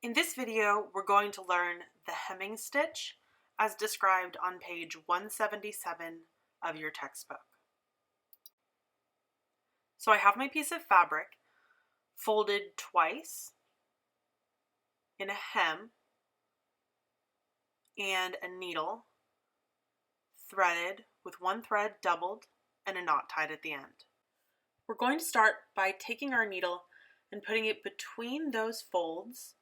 In this video, we're going to learn the hemming stitch as described on page 177 of your textbook. So I have my piece of fabric folded twice in a hem and a needle threaded with one thread doubled and a knot tied at the end. We're going to start by taking our needle and putting it between those folds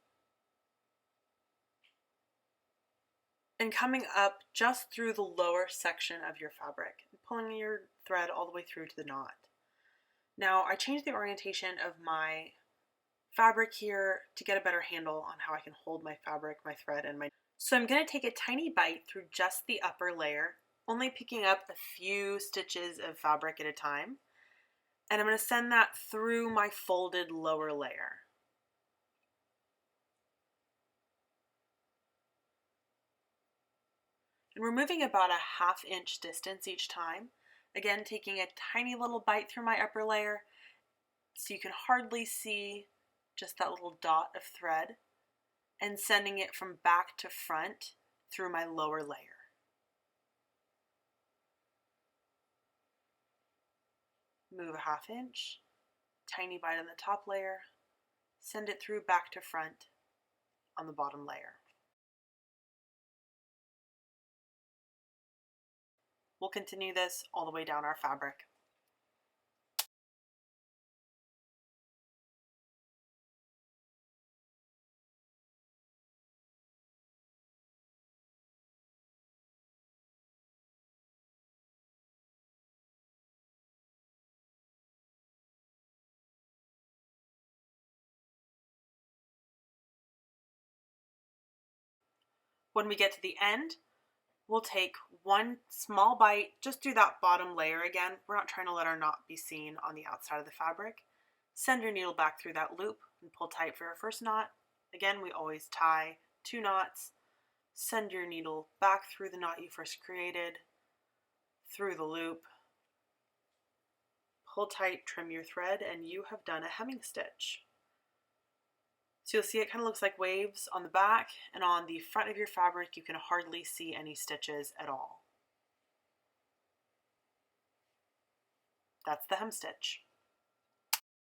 and coming up just through the lower section of your fabric, pulling your thread all the way through to the knot. Now I changed the orientation of my fabric here to get a better handle on how I can hold my fabric, my thread, and my... So I'm going to take a tiny bite through just the upper layer, only picking up a few stitches of fabric at a time, and I'm going to send that through my folded lower layer. And we're moving about a ½ inch distance each time. Again, taking a tiny little bite through my upper layer so you can hardly see just that little dot of thread, and sending it from back to front through my lower layer. Move a ½ inch, tiny bite on the top layer, send it through back to front on the bottom layer. We'll continue this all the way down our fabric. When we get to the end, we'll take one small bite just through that bottom layer again. We're not trying to let our knot be seen on the outside of the fabric. Send your needle back through that loop and pull tight for our first knot. Again, we always tie 2 knots. Send your needle back through the knot you first created, through the loop, pull tight, trim your thread, and you have done a hemming stitch. So you'll see it kind of looks like waves on the back, and on the front of your fabric you can hardly see any stitches at all. That's the hem stitch.